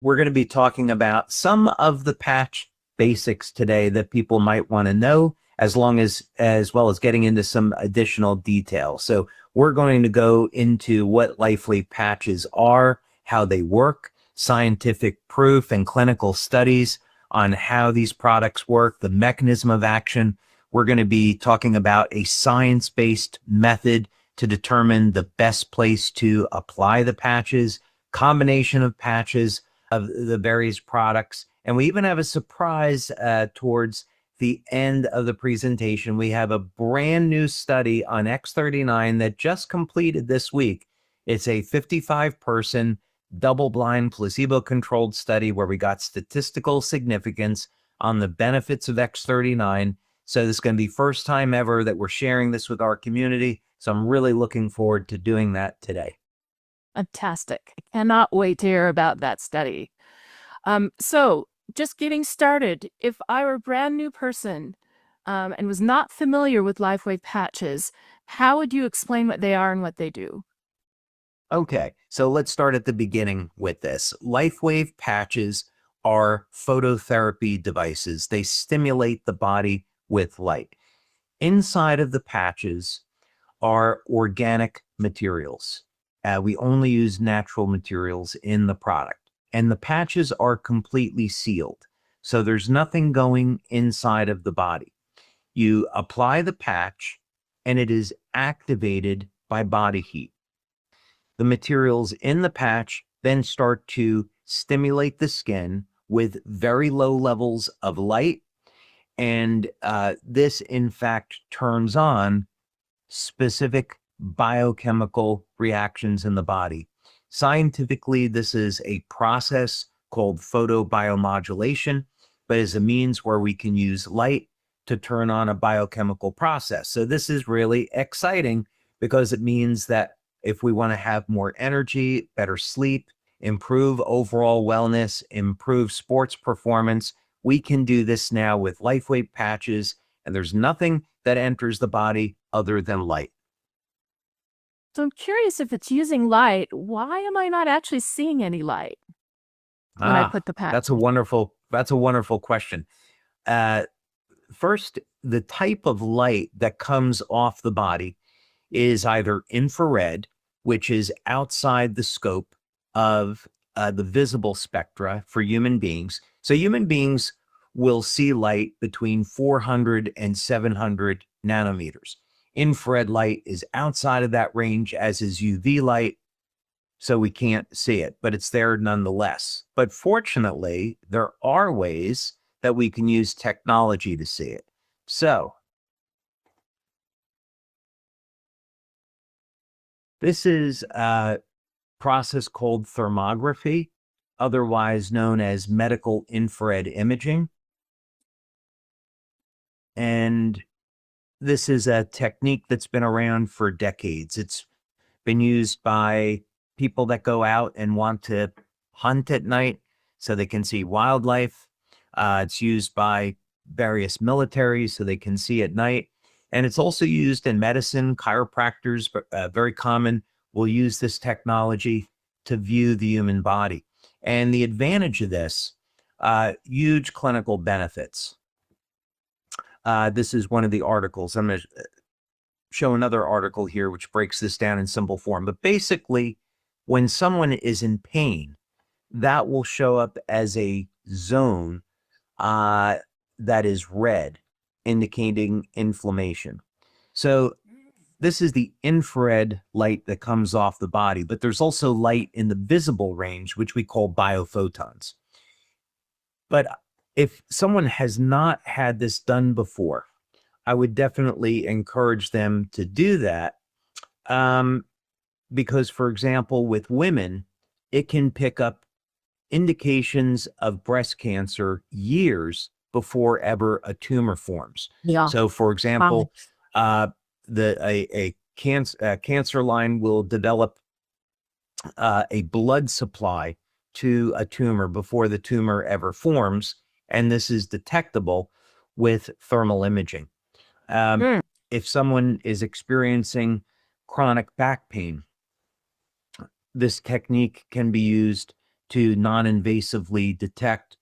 We're going to be talking about some of the patch basics today that people might want to know, as well as getting into some additional detail. So we're going to go into what LifeWave patches are, how they work, scientific proof and clinical studies on how these products work, the mechanism of action. We're going to be talking about a science-based method to determine the best place to apply the patches, combination of patches of the various products. And we even have a surprise towards the end of the presentation. We have a brand new study on X39 that just completed this week. It's a 55-person, double-blind, placebo-controlled study where we got statistical significance on the benefits of X39. So this is going to be first time ever that we're sharing this with our community. So I'm really looking forward to doing that today. Fantastic. I cannot wait to hear about that study. So just getting started, if I were a brand new person and was not familiar with LifeWave patches, how would you explain what they are and what they do? Okay, so let's start at the beginning with this. LifeWave patches are phototherapy devices. They stimulate the body with light. Inside of the patches are organic materials. We only use natural materials in the product, and the patches are completely sealed. So there's nothing going inside of the body. You apply the patch and it is activated by body heat. The materials in the patch then start to stimulate the skin with very low levels of light. And this, in fact, turns on specific biochemical reactions in the body. Scientifically, this is a process called photobiomodulation, but is a means where we can use light to turn on a biochemical process. So this is really exciting because it means that if we want to have more energy, better sleep, improve overall wellness, improve sports performance, we can do this now with LifeWave patches, and there's nothing that enters the body other than light. So I'm curious, if it's using light, why am I not actually seeing any light when I put the patch? That's a wonderful question. First, the type of light that comes off the body is either infrared, which is outside the scope of the visible spectra for human beings. So human beings will see light between 400 and 700 nanometers. Infrared light is outside of that range, as is UV light, so we can't see it, but it's there nonetheless. But fortunately, there are ways that we can use technology to see it. So this is a process called thermography, otherwise known as medical infrared imaging. And this is a technique that's been around for decades. It's been used by people that go out and want to hunt at night so they can see wildlife. It's used by various militaries so they can see at night. And it's also used in medicine. Chiropractors, very common, will use this technology to view the human body. And the advantage of this, huge clinical benefits. This is one of the articles. I'm going to show another article here which breaks this down in simple form. But basically, when someone is in pain, that will show up as a zone that is red, indicating inflammation. So this is the infrared light that comes off the body, but there's also light in the visible range, which we call biophotons. But if someone has not had this done before, I would definitely encourage them to do that. Because, for example, with women, it can pick up indications of breast cancer years before ever a tumor forms. Yeah. So, for example, a cancer line will develop a blood supply to a tumor before the tumor ever forms, and this is detectable with thermal imaging. If someone is experiencing chronic back pain, this technique can be used to non-invasively detect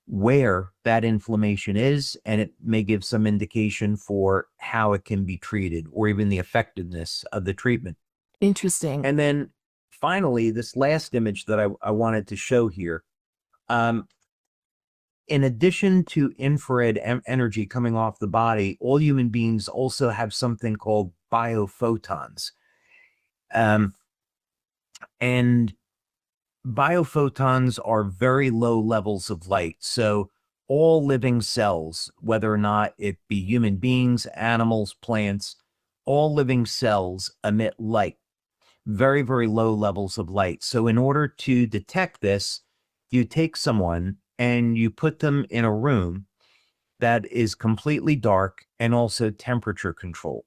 where that inflammation is, and it may give some indication for how it can be treated or even the effectiveness of the treatment. Interesting. And then finally, this last image that I wanted to show here, in addition to infrared energy coming off the body, all human beings also have something called biophotons. And biophotons are very low levels of light. So all living cells, whether or not it be human beings, animals, plants, all living cells emit light, very, very low levels of light. So in order to detect this, you take someone and you put them in a room that is completely dark and also temperature controlled.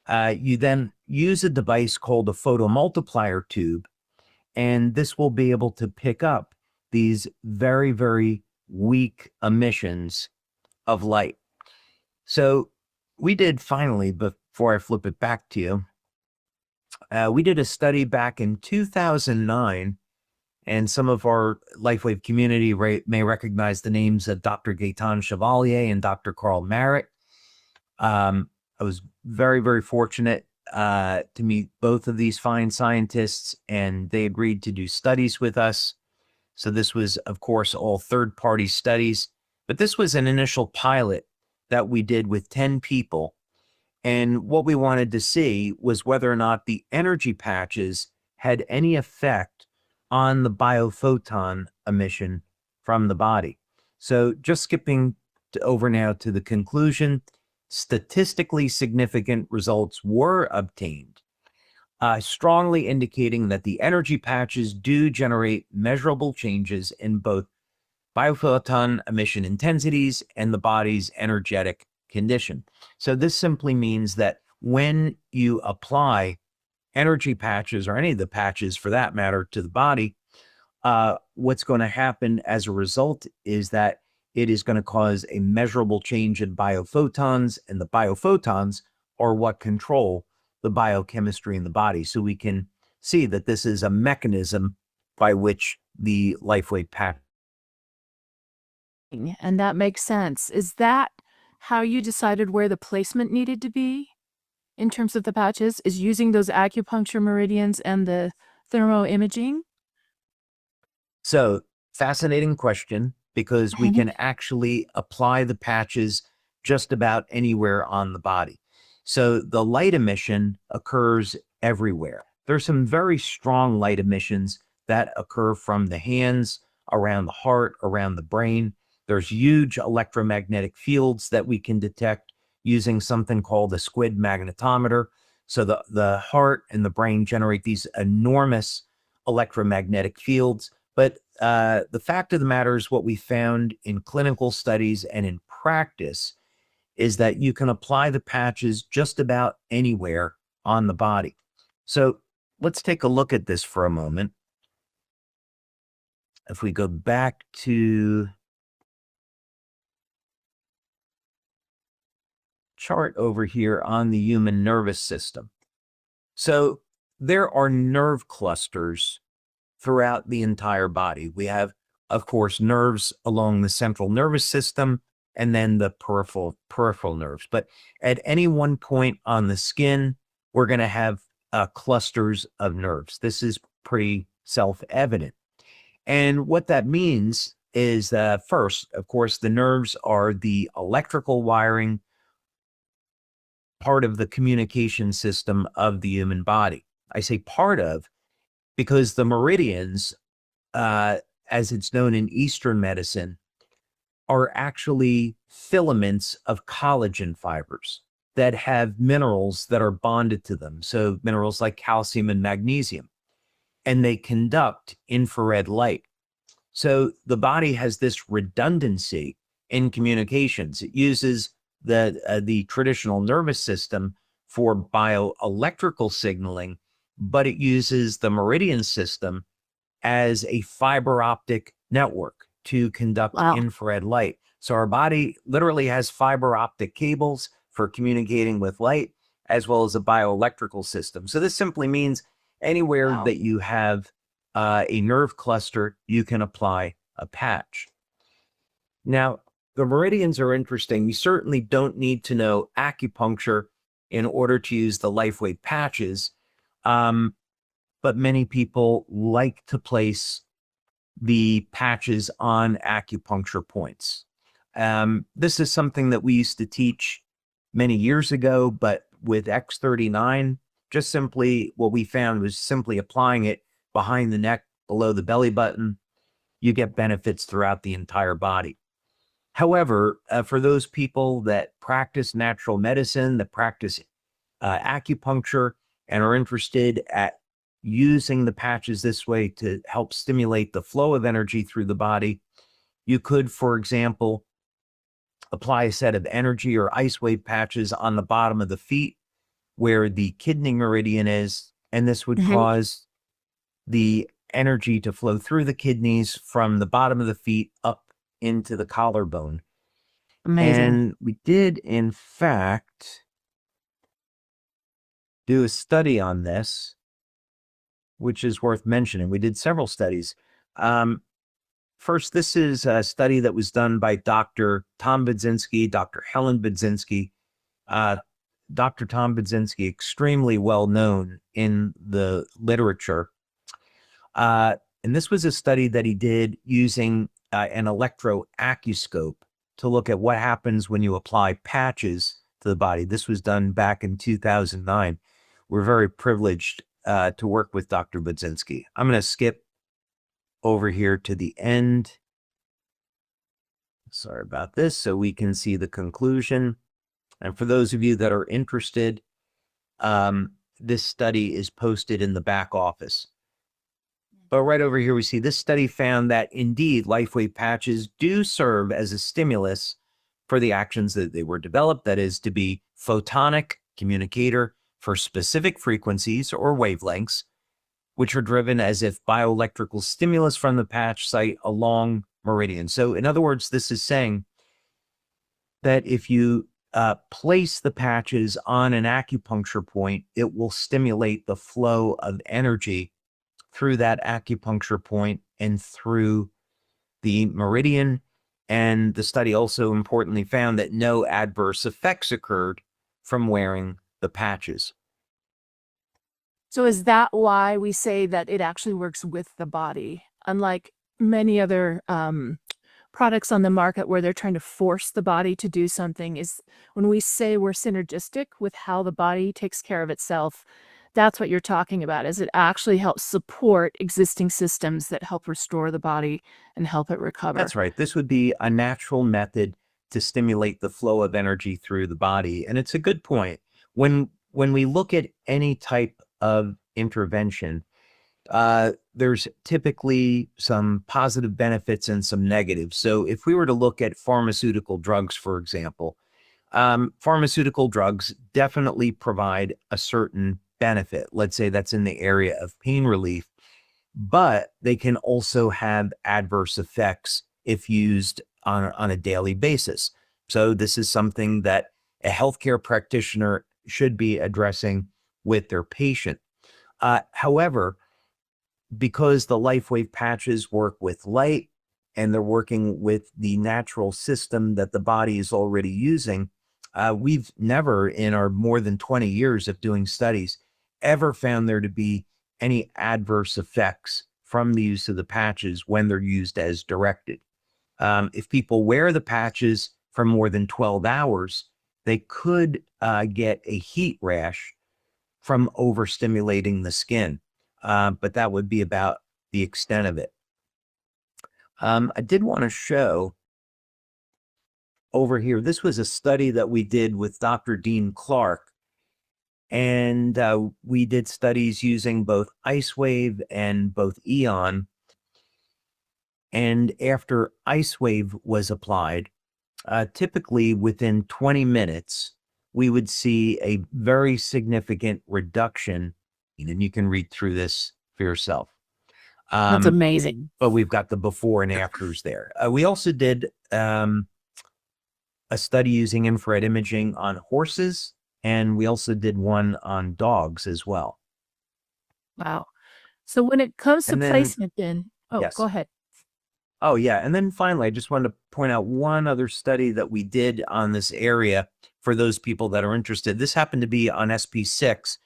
You then use a device called a photomultiplier tube, and this will be able to pick up these very, very weak emissions of light. So we did finally, before I flip it back to you, we did a study back in 2009, and some of our LifeWave community may recognize the names of Dr. Gaetan Chevalier and Dr. Carl Merritt. I was very, very fortunate to meet both of these fine scientists, and they agreed to do studies with us. So this was, of course, all third-party studies, but this was an initial pilot that we did with 10 people. And what we wanted to see was whether or not the energy patches had any effect on the biophoton emission from the body. So just skipping over now to the conclusion, statistically significant results were obtained, strongly indicating that the energy patches do generate measurable changes in both biophoton emission intensities and the body's energetic condition. So this simply means that when you apply energy patches, or any of the patches for that matter, to the body, what's going to happen as a result is that it is going to cause a measurable change in biophotons, and the biophotons are what control the biochemistry in the body. So we can see that this is a mechanism by which the LifeWave patch. And that makes sense. Is that how you decided where the placement needed to be in terms of the patches? Is using those acupuncture meridians and the thermoimaging? So fascinating question, because we can actually apply the patches just about anywhere on the body. So the light emission occurs everywhere. There's some very strong light emissions that occur from the hands, around the heart, around the brain. There's huge electromagnetic fields that we can detect using something called the squid magnetometer. So the heart and the brain generate these enormous electromagnetic fields. But the fact of the matter is, what we found in clinical studies and in practice is that you can apply the patches just about anywhere on the body. So let's take a look at this for a moment. If we go back to chart over here on the human nervous system. So there are nerve clusters throughout the entire body. We have, of course, nerves along the central nervous system, and then the peripheral nerves. But at any one point on the skin, we're going to have clusters of nerves. This is pretty self-evident. And what that means is that first, of course, the nerves are the electrical wiring part of the communication system of the human body. I say part of because the meridians, as it's known in Eastern medicine, are actually filaments of collagen fibers that have minerals that are bonded to them. So minerals like calcium and magnesium, and they conduct infrared light. So the body has this redundancy in communications. It uses the traditional nervous system for bioelectrical signaling, but it uses the meridian system as a fiber optic network to conduct infrared light. So our body literally has fiber optic cables for communicating with light, as well as a bioelectrical system. So this simply means anywhere that you have a nerve cluster, you can apply a patch. Now, the meridians are interesting. You certainly don't need to know acupuncture in order to use the LifeWave patches, but many people like to place the patches on acupuncture points. This is something that we used to teach many years ago, but with X39, just simply what we found was simply applying it behind the neck, below the belly button, you get benefits throughout the entire body. However, for those people that practice natural medicine, that practice acupuncture, and are interested at using the patches this way to help stimulate the flow of energy through the body, you could, for example, apply a set of energy or ice wave patches on the bottom of the feet where the kidney meridian is, and this would cause the energy to flow through the kidneys from the bottom of the feet up into the collarbone. Amazing. And we did, in fact, do a study on this, which is worth mentioning. We did several studies. First, this is a study that was done by Dr. Tom Budzinski, Dr. Helen Budzinski. Dr. Tom Budzinski, extremely well known in the literature. And this was a study that he did using an electroacuoscope to look at what happens when you apply patches to the body. This was done back in 2009. We're very privileged to work with Dr. Budzinski. I'm going to skip over here to the end. Sorry about this, so we can see the conclusion. And for those of you that are interested, this study is posted in the back office. But right over here, we see this study found that indeed LifeWave patches do serve as a stimulus for the actions that they were developed, that is to be photonic communicator for specific frequencies or wavelengths, which are driven as if bioelectrical stimulus from the patch site along meridian. So in other words, this is saying that if you place the patches on an acupuncture point, it will stimulate the flow of energy through that acupuncture point and through the meridian. And the study also importantly found that no adverse effects occurred from wearing the patches. So is that why we say that it actually works with the body, unlike many other products on the market where they're trying to force the body to do something? Is when we say we're synergistic with how the body takes care of itself, that's what you're talking about, is it actually helps support existing systems that help restore the body and help it recover. That's right. This would be a natural method to stimulate the flow of energy through the body. And it's a good point. When we look at any type of intervention, there's typically some positive benefits and some negatives. So if we were to look at pharmaceutical drugs, for example, pharmaceutical drugs definitely provide a certain benefit. Let's say that's in the area of pain relief, but they can also have adverse effects if used on a daily basis. So this is something that a healthcare practitioner should be addressing with their patient. However, because the LifeWave patches work with light and they're working with the natural system that the body is already using, we've never, in our more than 20 years of doing studies, ever found there to be any adverse effects from the use of the patches when they're used as directed. If people wear the patches for more than 12 hours, they could get a heat rash from overstimulating the skin, but that would be about the extent of it. I did want to show over here, this was a study that we did with Dr. Dean Clark, and we did studies using both IceWave and both Eon. And after IceWave was applied, typically within 20 minutes, we would see a very significant reduction. And you can read through this for yourself. That's amazing. But we've got the before and afters there. We also did a study using infrared imaging on horses, and we also did one on dogs as well. Wow. So when it comes to And then, placement then, oh, go yes. ahead. Oh, yeah. And then finally, I just wanted to point out one other study that we did on this area for those people that are interested. This happened to be on SP6.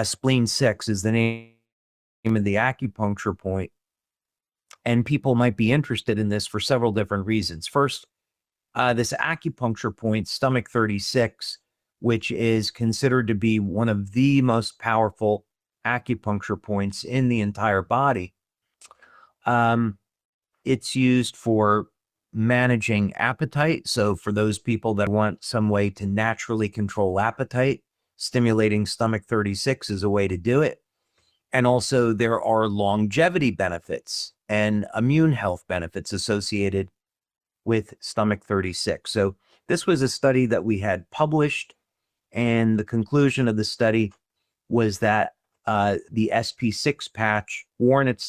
Spleen 6 is the name of the acupuncture point. And people might be interested in this for several different reasons. First, this acupuncture point, stomach 36, which is considered to be one of the most powerful acupuncture points in the entire body. It's used for managing appetite. So for those people that want some way to naturally control appetite, stimulating stomach 36 is a way to do it. And also there are longevity benefits and immune health benefits associated with stomach 36. So this was a study that we had published, and the conclusion of the study was that the SP6 patch worn at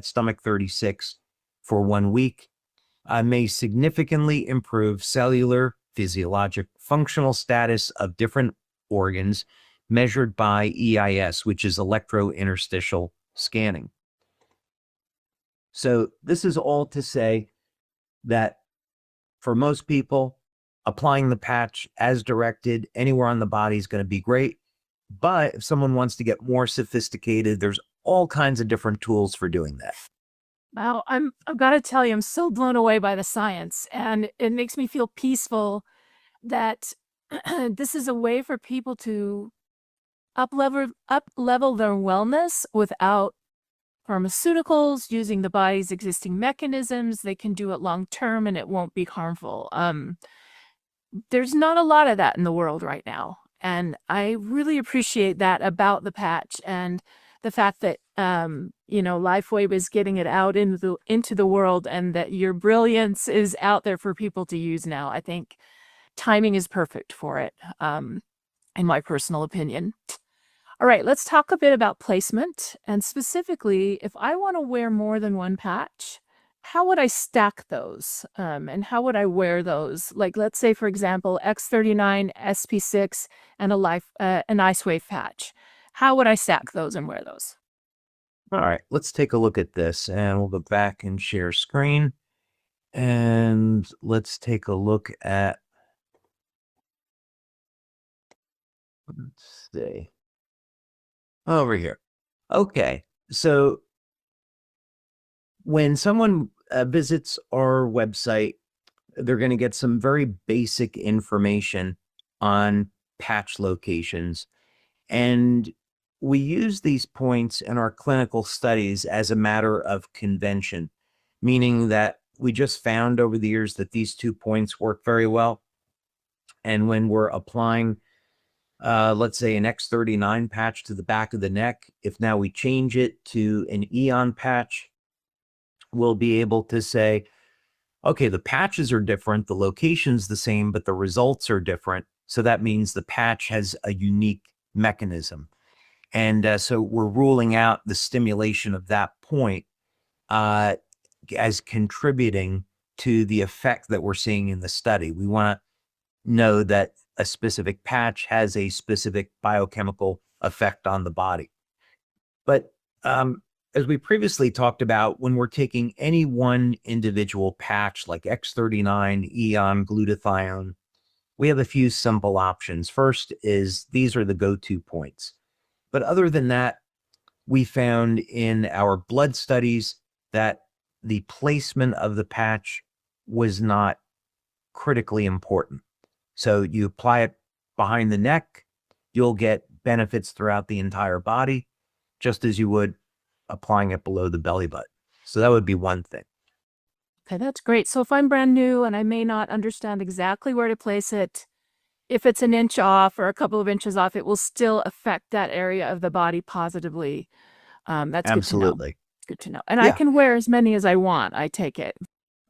stomach 36 for 1 week may significantly improve cellular, physiologic, functional status of different organs measured by EIS, which is electrointerstitial scanning. So this is all to say that for most people, applying the patch as directed anywhere on the body is going to be great. But if someone wants to get more sophisticated, there's all kinds of different tools for doing that. Wow, I've got to tell you, I'm so blown away by the science, and it makes me feel peaceful that this is a way for people to up level their wellness without pharmaceuticals, using the body's existing mechanisms. They can do it long term and it won't be harmful. There's not a lot of that in the world right now. And I really appreciate that about the patch, and the fact that LifeWave is getting it out into the world, and that your brilliance is out there for people to use now. I think timing is perfect for it, in my personal opinion. All right, let's talk a bit about placement, and specifically, if I want to wear more than one patch, how would I stack those? And how would I wear those? Like, let's say, for example, X39, SP6, and an IceWave patch. How would I stack those and wear those? All right, let's take a look at this, and we'll go back and share screen. And let's take a look at, let's see, over here. Okay, so when someone visits our website, they're going to get some very basic information on patch locations. And we use these points in our clinical studies as a matter of convention, meaning that we just found over the years that these 2 points work very well. And when we're applying, let's say, an X39 patch to the back of the neck, if now we change it to an Eon patch, we'll be able to say, okay, the patches are different, the location's the same, but the results are different. So that means the patch has a unique mechanism. And so we're ruling out the stimulation of that point as contributing to the effect that we're seeing in the study. We want to know that a specific patch has a specific biochemical effect on the body. But as we previously talked about, when we're taking any one individual patch like X39, Eon, glutathione, we have a few simple options. First is these are the go-to points. But other than that, we found in our blood studies that the placement of the patch was not critically important. So you apply it behind the neck, you'll get benefits throughout the entire body, just as you would applying it below the belly button. So that would be one thing. Okay, that's great. So if I'm brand new and I may not understand exactly where to place it, if it's an inch off or a couple of inches off, it will still affect that area of the body positively. That's good to know. Absolutely. Good to know. And I Yeah. can wear as many as I want, I take it.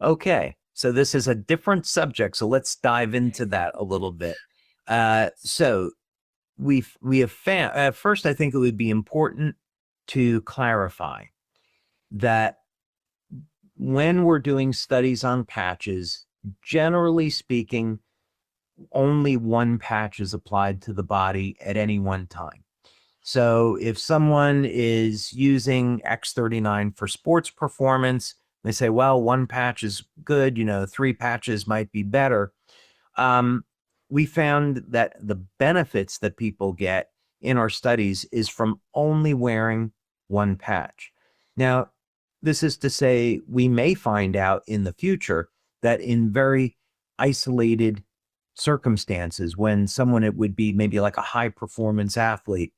Okay. So this is a different subject. So let's dive into that a little bit. So we have found, first, I think it would be important to clarify that when we're doing studies on patches, generally speaking, only one patch is applied to the body at any one time. So if someone is using X39 for sports performance, they say, well, one patch is good, 3 patches might be better. We found that the benefits that people get in our studies is from only wearing one patch. Now, this is to say, we may find out in the future that in very isolated circumstances, when someone, it would be maybe like a high performance athlete,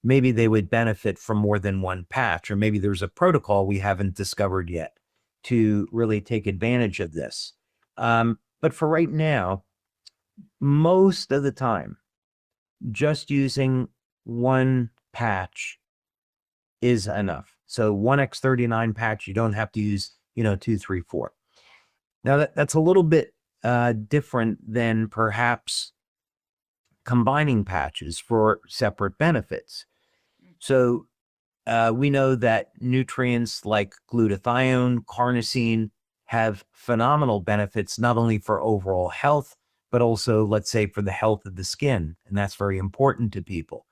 maybe they would benefit from more than one patch, or maybe there's a protocol we haven't discovered yet to really take advantage of this. But for right now, most of the time, just using one patch is enough. So one X39 patch, you don't have to use, 2, 3, 4. Now that's a little bit different than perhaps combining patches for separate benefits. So we know that nutrients like glutathione, carnosine have phenomenal benefits, not only for overall health, but also, let's say, for the health of the skin. And that's very important to people.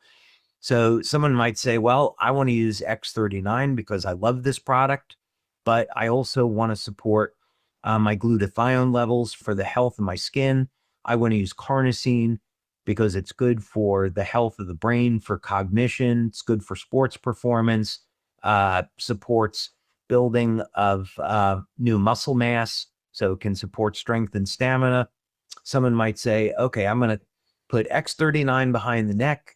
So someone might say, well, I want to use X39 because I love this product, but I also want to support my glutathione levels for the health of my skin. I want to use carnosine because it's good for the health of the brain, for cognition. It's good for sports performance, supports building of new muscle mass, so it can support strength and stamina. Someone might say, okay, I'm going to put X39 behind the neck.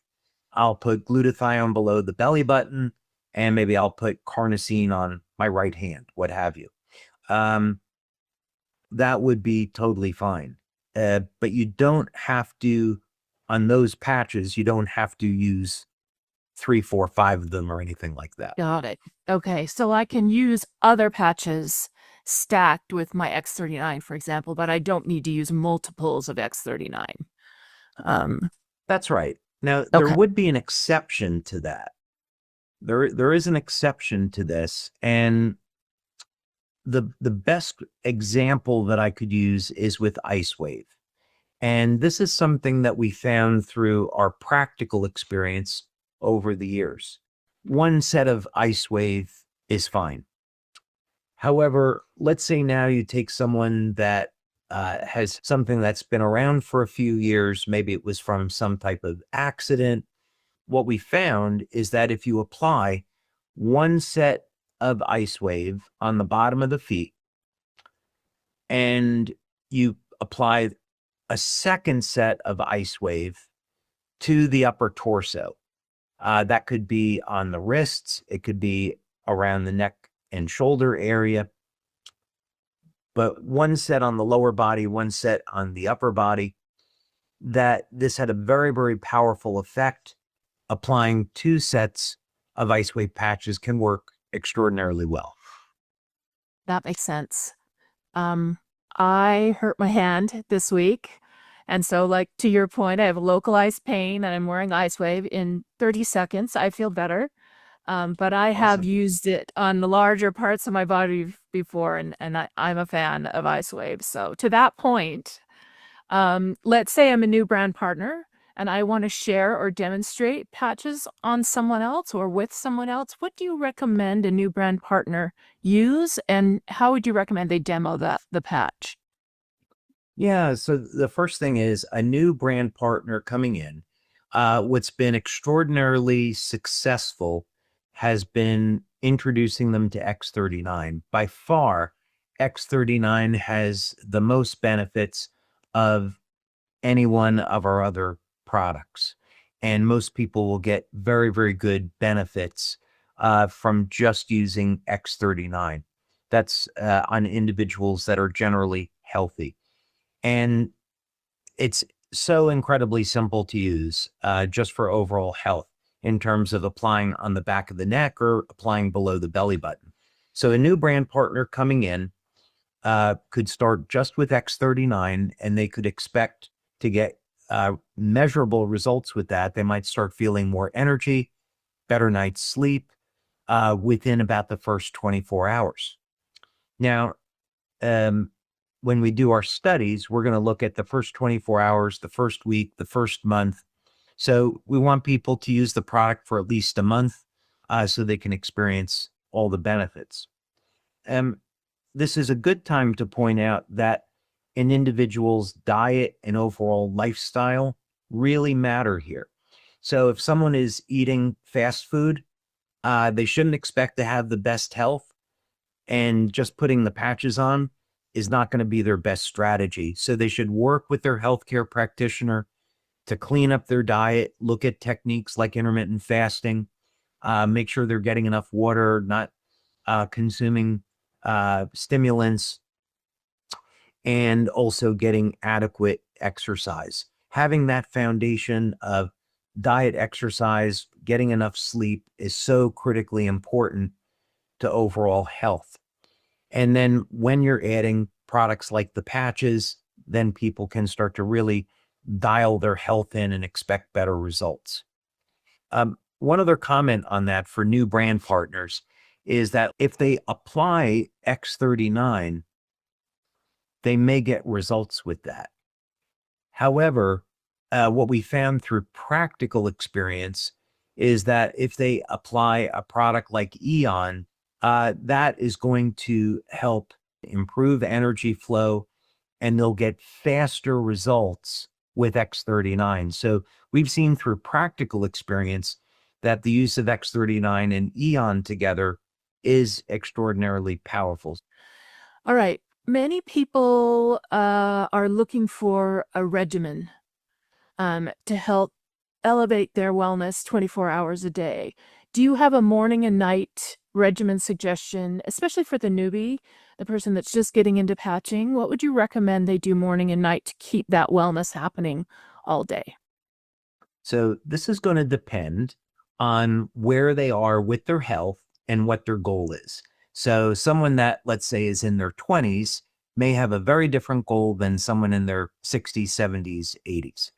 I'll put glutathione below the belly button, and maybe I'll put carnosine on my right hand, what have you. That would be totally fine. But you don't have to, on those patches, you don't have to use 3, 4, 5 of them or anything like that. Got it. Okay, so I can use other patches stacked with my X39, for example, but I don't need to use multiples of X39. That's right. Now, there Okay. would be an exception to that. There is an exception to this, and the best example that I could use is with LifeWave. And this is something that we found through our practical experience over the years. One set of LifeWave is fine. However, let's say now you take someone that has something that's been around for a few years, maybe it was from some type of accident. What we found is that if you apply one set of LifeWave on the bottom of the feet and you apply a second set of LifeWave to the upper torso, that could be on the wrists, it could be around the neck and shoulder area, but one set on the lower body, one set on the upper body, that this had a very, very powerful effect. Applying 2 sets of LifeWave patches can work extraordinarily well. That makes sense. I hurt my hand this week. And so, like, to your point, I have localized pain and I'm wearing LifeWave. In 30 seconds, I feel better. But I have Awesome. used it on the larger parts of my body before, and I'm a fan of LifeWave. So to that point, let's say I'm a new brand partner and I want to share or demonstrate patches on someone else or with someone else. What do you recommend a new brand partner use, and how would you recommend they demo the patch? Yeah, so the first thing is a new brand partner coming in. What's been extraordinarily successful has been introducing them to X39. By far, X39 has the most benefits of any one of our other products. And most people will get very, very good benefits from just using X39. That's on individuals that are generally healthy. And it's so incredibly simple to use just for overall health in terms of applying on the back of the neck or applying below the belly button. So a new brand partner coming in could start just with X39 and they could expect to get measurable results with that. They might start feeling more energy, better night's sleep within about the first 24 hours. Now, when we do our studies, we're going to look at the first 24 hours, the first week, the first month. So we want people to use the product for at least a month so they can experience all the benefits. This is a good time to point out that an individual's diet and overall lifestyle really matter here. So if someone is eating fast food, they shouldn't expect to have the best health, and just putting the patches on is not going to be their best strategy. So they should work with their healthcare practitioner to clean up their diet, look at techniques like intermittent fasting, make sure they're getting enough water, not consuming stimulants, and also getting adequate exercise. Having that foundation of diet, exercise, getting enough sleep is so critically important to overall health. And then when you're adding products like the patches, then people can start to really dial their health in and expect better results. One other comment on that for new brand partners is that if they apply X39, they may get results with that. However, what we found through practical experience is that if they apply a product like Eon, that is going to help improve energy flow, and they'll get faster results with X39. So we've seen through practical experience that the use of X39 and Eon together is extraordinarily powerful. All right. Many people are looking for a regimen to help elevate their wellness 24 hours a day. Do you have a morning and night regimen suggestion, especially for the newbie, the person that's just getting into patching? What would you recommend they do morning and night to keep that wellness happening all day? So this is going to depend on where they are with their health and what their goal is. So someone that, let's say, is in their 20s may have a very different goal than someone in their 60s, 70s, 80s.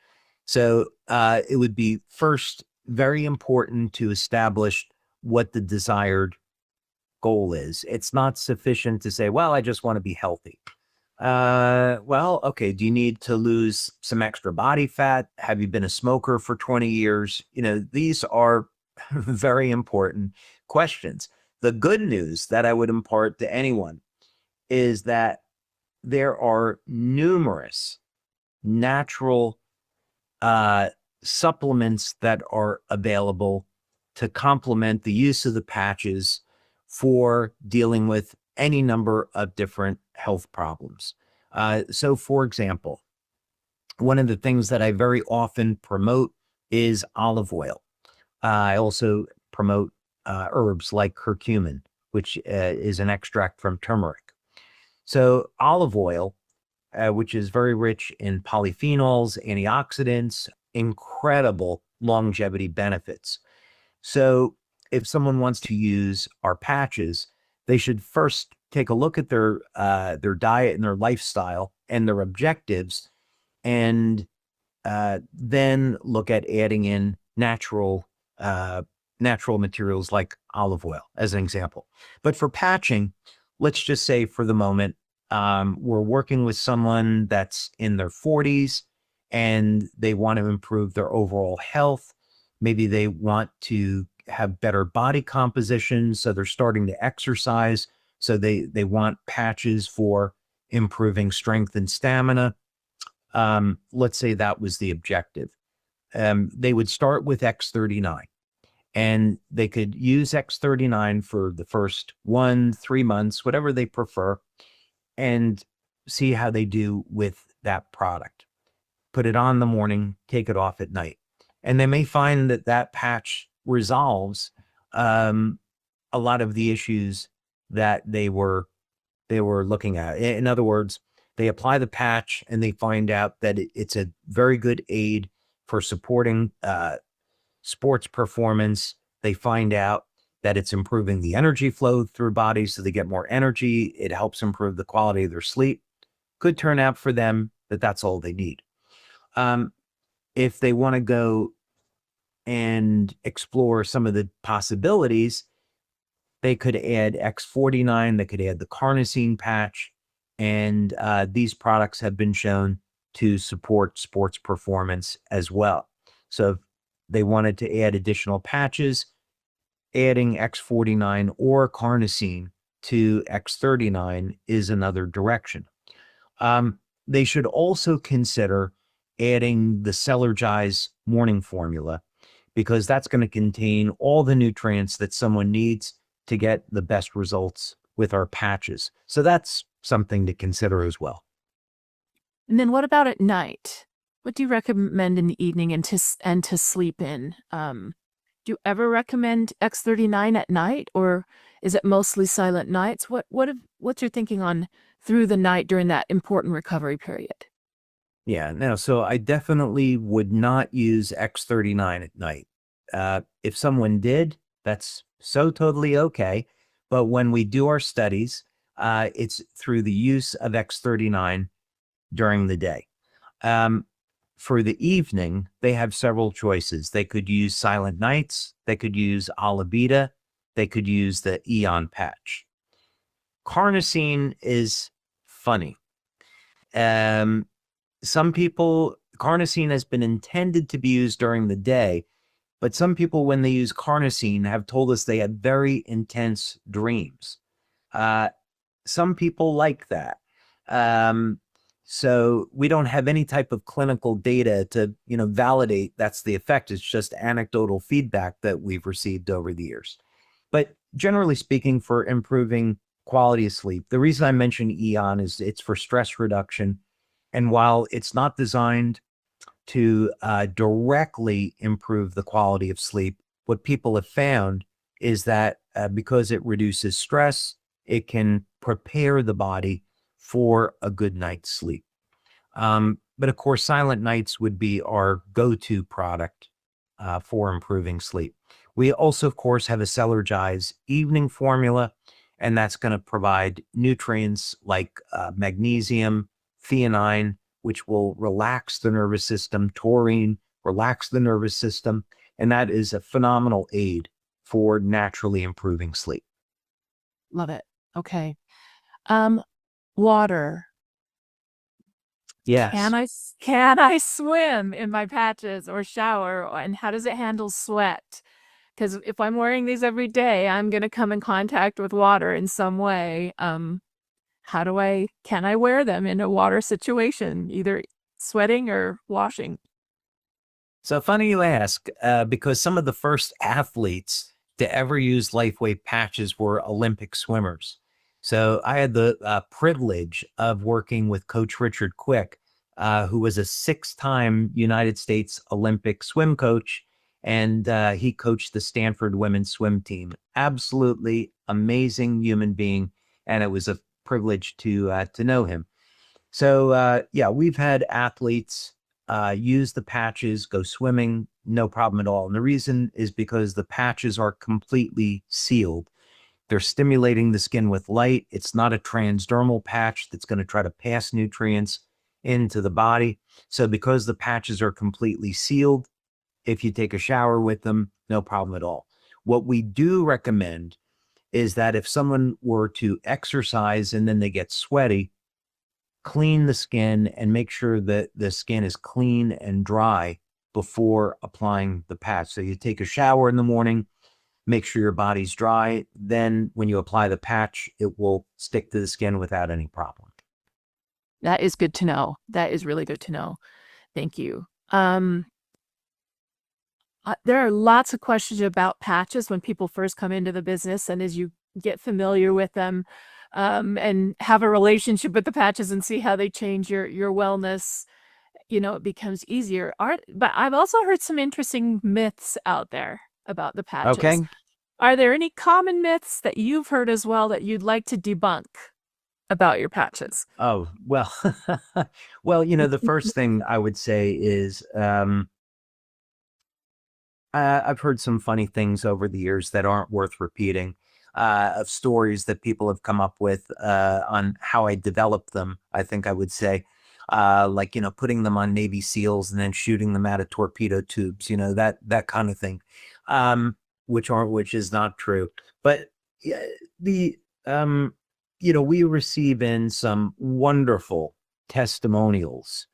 So it would be first very important to establish what the desired goal is. It's not sufficient to say, well, I just want to be healthy. Well, okay. Do you need to lose some extra body fat? Have you been a smoker for 20 years? These are very important questions. The good news that I would impart to anyone is that there are numerous natural supplements that are available to complement the use of the patches for dealing with any number of different health problems. So, for example, one of the things that I very often promote is olive oil. I also promote herbs like curcumin, which is an extract from turmeric. So, olive oil, which is very rich in polyphenols, antioxidants, incredible longevity benefits. So if someone wants to use our patches, they should first take a look at their diet and their lifestyle and their objectives, and then look at adding in natural materials like olive oil as an example. But for patching, let's just say for the moment, we're working with someone that's in their 40s and they want to improve their overall health. Maybe they want to have better body composition, so they're starting to exercise. So they want patches for improving strength and stamina. Let's say that was the objective. They would start with X39. And they could use X39 for the first 3 months, whatever they prefer, and see how they do with that product. Put it on in the morning, take it off at night. And they may find that that patch resolves a lot of the issues that they were looking at. In other words, they apply the patch and they find out that it's a very good aid for supporting sports performance. They find out that it's improving the energy flow through body, so they get more energy. It helps improve the quality of their sleep. Could turn out for them that that's all they need. If they want to go and explore some of the possibilities, they could add X49, they could add the carnosine patch, and these products have been shown to support sports performance as well. So they wanted to add additional patches, adding X49 or carnosine to X39 is another direction. They should also consider adding the Cellergize morning formula, because that's going to contain all the nutrients that someone needs to get the best results with our patches. So that's something to consider as well. And then what about at night? What do you recommend in the evening and to sleep in? Do you ever recommend X39 at night, or is it mostly silent nights? What's your thinking on through the night during that important recovery period? Yeah, no, so I definitely would not use X39 at night. If someone did, that's so totally okay. But when we do our studies, it's through the use of X39 during the day. For the evening, they have several choices. They could use Silent Nights, they could use Alabita, they could use the Eon patch. Carnosine is funny. Some people, carnosine has been intended to be used during the day, but some people, when they use carnosine, have told us they had very intense dreams. Some people like that. So we don't have any type of clinical data to, validate that's the effect. It's just anecdotal feedback that we've received over the years. But generally speaking, for improving quality of sleep, the reason I mention Eon is it's for stress reduction. And while it's not designed to directly improve the quality of sleep, what people have found is that because it reduces stress, it can prepare the body for a good night's sleep. But of course, Silent Nights would be our go-to product for improving sleep. We also, of course, have a Cellergize evening formula, and that's going to provide nutrients like magnesium, theanine, which will relax the nervous system, taurine, relax the nervous system, and that is a phenomenal aid for naturally improving sleep. Love it. Okay. Water. Yes. Can I swim in my patches or shower? And how does it handle sweat? Because if I'm wearing these every day, I'm going to come in contact with water in some way. Can I wear them in a water situation, either sweating or washing? So funny you ask, because some of the first athletes to ever use LifeWave patches were Olympic swimmers. So I had the privilege of working with Coach Richard Quick, who was a 6-time United States Olympic swim coach, and he coached the Stanford women's swim team. Absolutely amazing human being, and it was a privilege to know him. So yeah, we've had athletes use the patches, go swimming, no problem at all. And the reason is because the patches are completely sealed. They're stimulating the skin with light. It's not a transdermal patch that's going to try to pass nutrients into the body. So because the patches are completely sealed, if you take a shower with them, no problem at all. What we do recommend is that if someone were to exercise and then they get sweaty, clean the skin and make sure that the skin is clean and dry before applying the patch. So you take a shower in the morning, make sure your body's dry. Then when you apply the patch, it will stick to the skin without any problem. That is good to know. That is really good to know. Thank you. There are lots of questions about patches when people first come into the business, and as you get familiar with them and have a relationship with the patches and see how they change your wellness, it becomes easier. But I've also heard some interesting myths out there about the patches. Okay. Are there any common myths that you've heard as well that you'd like to debunk about your patches? Oh, well, well, the first thing I would say is I've heard some funny things over the years that aren't worth repeating, of stories that people have come up with on how I developed them, I think I would say. Like, putting them on Navy SEALs and then shooting them out of torpedo tubes, that kind of thing, which is not true. But yeah, we receive in some wonderful testimonials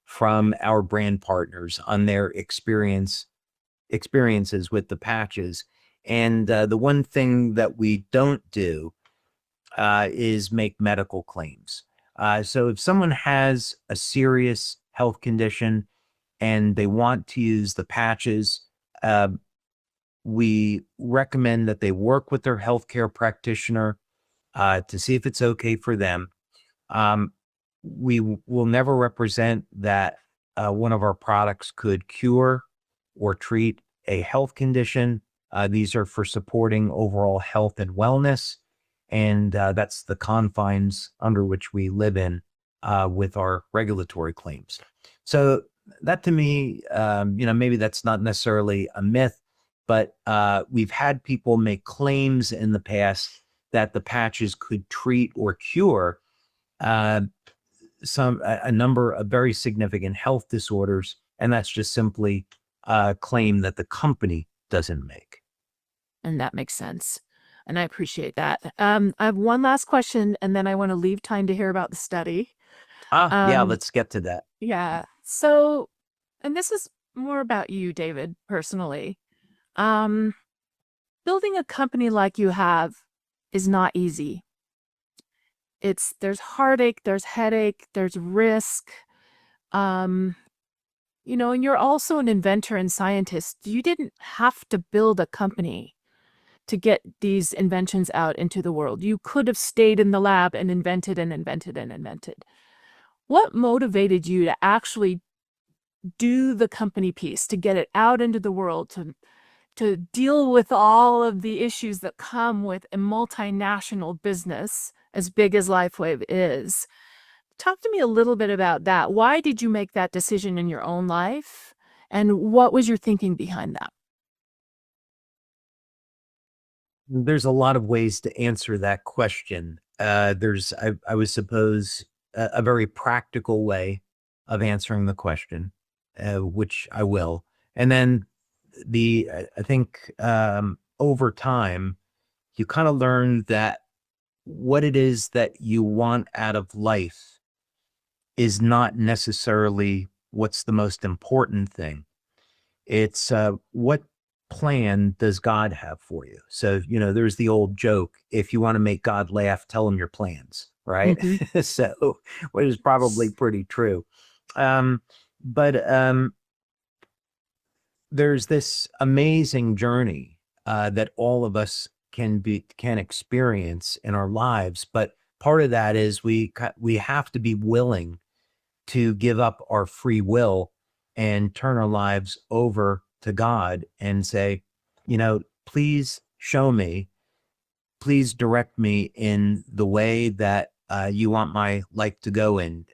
from our brand partners on their experience experiences with the patches. And the one thing that we don't do is make medical claims. So if someone has a serious health condition and they want to use the patches, uh, we recommend that they work with their healthcare practitioner to see if it's okay for them. Um, we will never represent that one of our products could cure or treat a health condition. These are for supporting overall health and wellness. And that's the confines under which we live in with our regulatory claims. So that to me, maybe that's not necessarily a myth, but we've had people make claims in the past that the patches could treat or cure uh, a number of very significant health disorders, and that's just simply a claim that the company doesn't make. And that makes sense. And I appreciate that. I have one last question, and then I want to leave time to hear about the study. Yeah, let's get to that. Yeah. So, and this is more about you, David, personally. Building a company like you have is not easy. There's heartache, there's headache, there's risk. And you're also an inventor and scientist. You didn't have to build a company to get these inventions out into the world. You could have stayed in the lab and invented and invented and invented. What motivated you to actually do the company piece, to get it out into the world, to deal with all of the issues that come with a multinational business as big as LifeWave is? Talk to me a little bit about that. Why did you make that decision in your own life? And what was your thinking behind that? There's a lot of ways to answer that question. I would suppose, a very practical way of answering the question, which I will. And then I think over time, you kind of learn that what it is that you want out of life is not necessarily what's the most important thing. It's what plan does God have for you? So, there's the old joke, if you want to make God laugh, tell him your plans, right? Mhm. So, which is probably pretty true. But there's this amazing journey that all of us can experience in our lives. But part of that is we have to be willing to give up our free will and turn our lives over to God and say, please show me, please direct me in the way that you want my life to go in.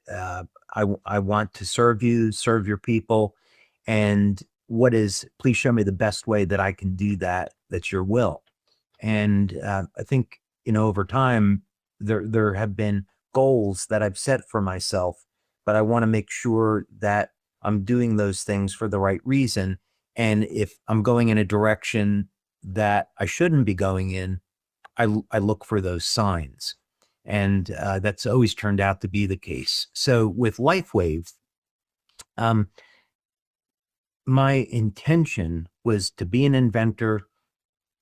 I want to serve you, serve your people. And please show me the best way that I can do that. That's your will. And I think, over time, there have been goals that I've set for myself, but I want to make sure that I'm doing those things for the right reason. And if I'm going in a direction that I shouldn't be going in, I look for those signs. And that's always turned out to be the case. So with LifeWave, my intention was to be an inventor,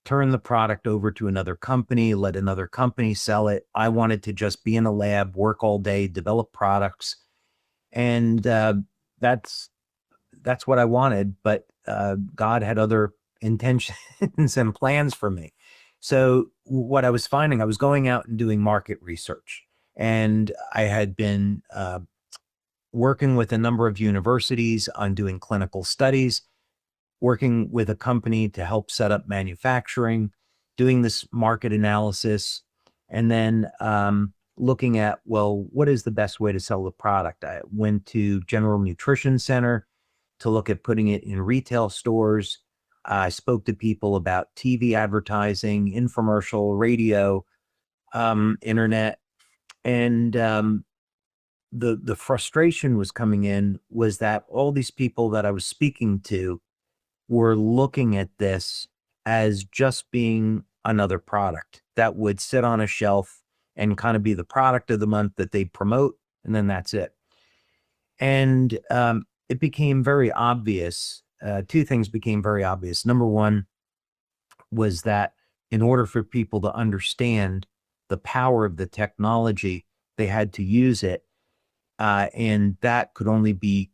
turn the product over to another company, let another company sell it. I wanted to just be in a lab, work all day, develop products. And that's what I wanted. But God had other intentions and plans for me. So what I was finding, I was going out and doing market research. And I had been working with a number of universities on doing clinical studies, working with a company to help set up manufacturing, doing this market analysis, and then looking at, well, what is the best way to sell the product? I went to General Nutrition Center to look at putting it in retail stores. I spoke to people about TV advertising, infomercial, radio, internet, and the frustration was coming in was that all these people that I was speaking to were looking at this as just being another product that would sit on a shelf and kind of be the product of the month that they promote, and then that's it. And it became very obvious two things became very obvious. Number one was that in order for people to understand the power of the technology, they had to use it. And that could only be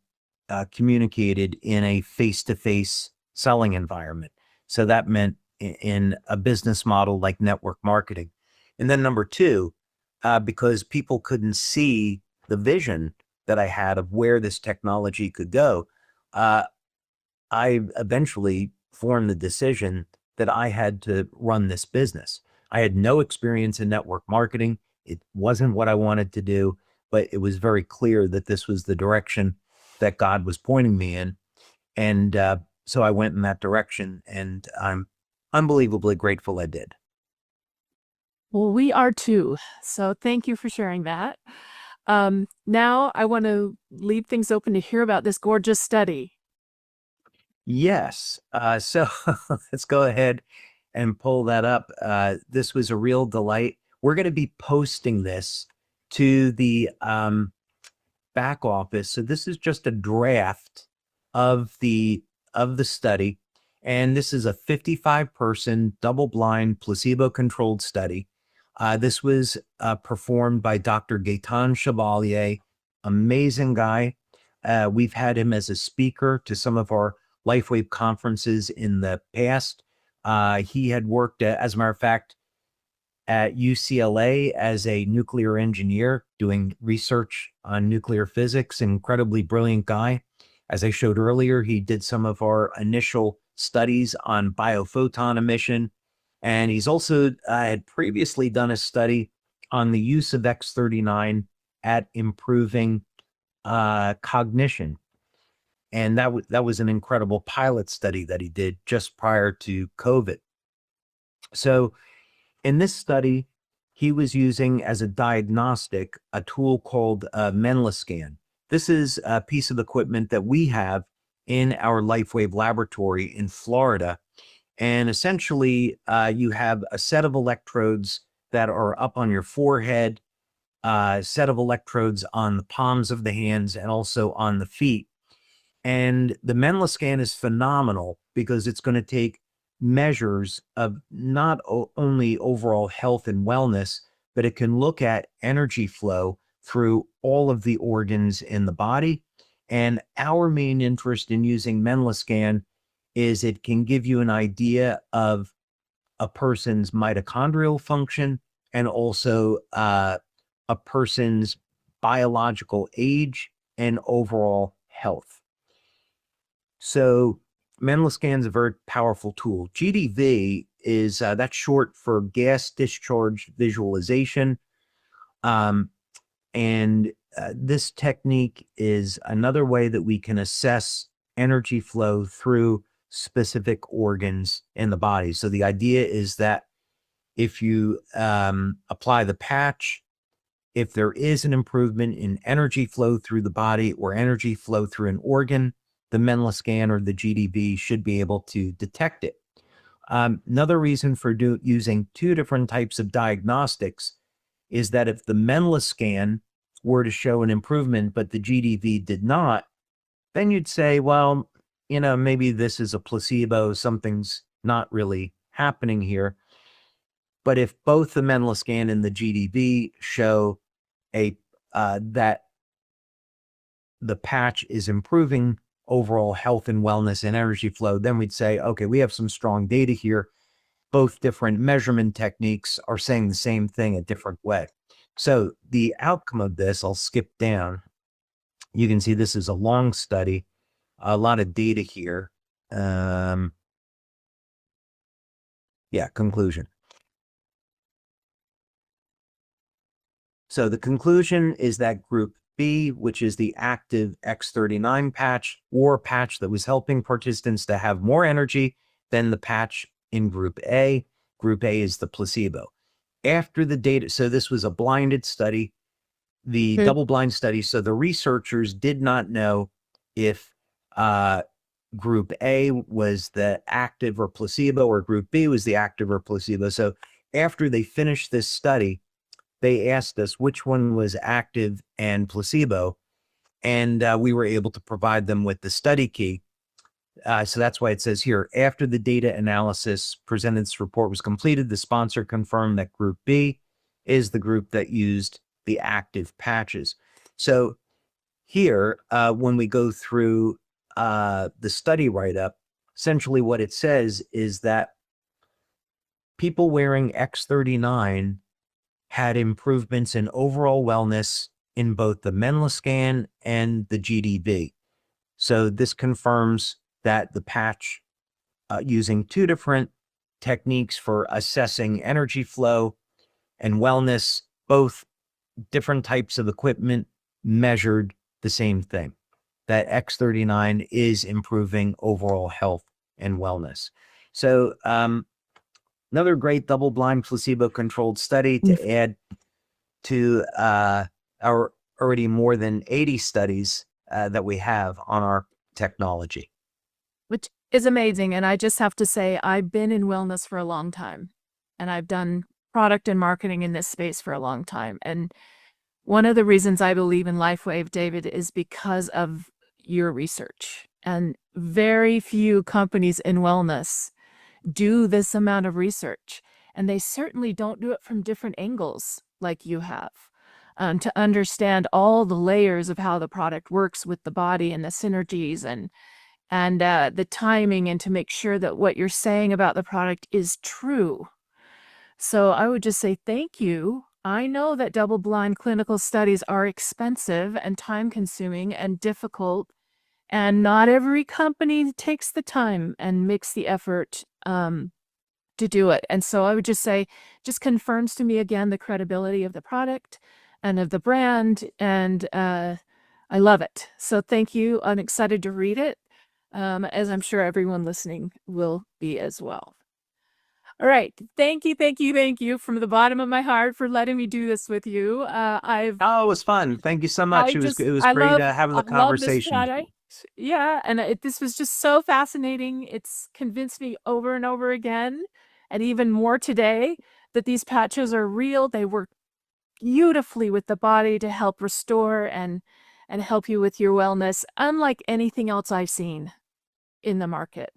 communicated in a face-to-face selling environment. So that meant in a business model like network marketing. And then number two, because people couldn't see the vision that I had of where this technology could go, I eventually formed the decision that I had to run this business. I had no experience in network marketing. It wasn't what I wanted to do, but it was very clear that this was the direction that God was pointing me in. And so I went in that direction, and I'm unbelievably grateful I did. Well, we are too. So thank you for sharing that. Now I want to leave things open to hear about this gorgeous study. Yes. So let's go ahead and pull that up. This was a real delight. We're going to be posting this to the back office. So this is just a draft of the study. And this is a 55-person, double-blind, placebo-controlled study. This was performed by Dr. Gaetan Chevalier, amazing guy. We've had him as a speaker to some of our LifeWave conferences in the past. He had worked, as a matter of fact, at UCLA as a nuclear engineer doing research on nuclear physics. Incredibly brilliant guy. As I showed earlier, he did some of our initial studies on biophoton emission. And he's also had previously done a study on the use of X39 at improving cognition. And that was an incredible pilot study that he did just prior to COVID. So in this study, he was using as a diagnostic a tool called Menlascan. This is a piece of equipment that we have in our LifeWave laboratory in Florida. And essentially, you have a set of electrodes that are up on your forehead, a set of electrodes on the palms of the hands, and also on the feet. And the Menlascan is phenomenal because it's going to take measures of not only overall health and wellness, but it can look at energy flow through all of the organs in the body. And our main interest in using Menlascan is it can give you an idea of a person's mitochondrial function and also a person's biological age and overall health. So Menlascan is a very powerful tool. GDV is that's short for gas discharge visualization. And this technique is another way that we can assess energy flow through specific organs in the body. So the idea is that if you apply the patch, if there is an improvement in energy flow through the body or energy flow through an organ, the Menlascan or the GDV should be able to detect it. Another reason for using two different types of diagnostics is that if the Menlascan were to show an improvement, but the GDV did not, then you'd say, well, you know, maybe this is a placebo, something's not really happening here. But if both the Menlascan and the GDV show that the patch is improving overall health and wellness and energy flow, then we'd say, okay, we have some strong data here. Both different measurement techniques are saying the same thing a different way. So the outcome of this, I'll skip down. You can see this is a long study, a lot of data here. Yeah, conclusion. So the conclusion is that group B, which is the active X39 patch or patch that was helping participants to have more energy than the patch in group A. Group A is the placebo. After the data, so this was a blinded study, the double-blind study. So the researchers did not know if group A was the active or placebo or group B was the active or placebo. So after they finished this study, they asked us which one was active and placebo, and we were able to provide them with the study key. So that's why it says here, after the data analysis presented, this report was completed, the sponsor confirmed that group B is the group that used the active patches. So here, when we go through the study write-up, essentially what it says is that people wearing X39 had improvements in overall wellness in both the Menla scan and the GDB. So this confirms that the patch, using two different techniques for assessing energy flow and wellness, both different types of equipment measured the same thing, that X39 is improving overall health and wellness. So another great double-blind placebo-controlled study to add to our already more than 80 studies that we have on our technology. Which is amazing. And I just have to say, I've been in wellness for a long time, and I've done product and marketing in this space for a long time. And one of the reasons I believe in LifeWave, David, is because of your research. And very few companies in wellness do this amount of research. And they certainly don't do it from different angles like you have, to understand all the layers of how the product works with the body and the synergies and the timing, and to make sure that what you're saying about the product is true. So I would just say thank you. I know that double-blind clinical studies are expensive and time-consuming and difficult, and not every company takes the time and makes the effort to do it. And so I would just say, just confirms to me again the credibility of the product and of the brand, and I love it. So thank you. I'm excited to read it, as I'm sure everyone listening will be as well. All right. Thank you from the bottom of my heart for letting me do this with you. Oh, it was fun. Thank you so much. It was great having the I love this conversation. product. Yeah, and this was just so fascinating. It's convinced me over and over again, and even more today, that these patches are real. They work beautifully with the body to help restore and help you with your wellness, unlike anything else I've seen in the market.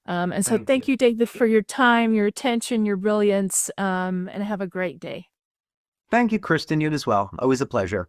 And so thank you, David, for your time, your attention, your brilliance, and have a great day. Thank you, Kristen. You as well. Always a pleasure.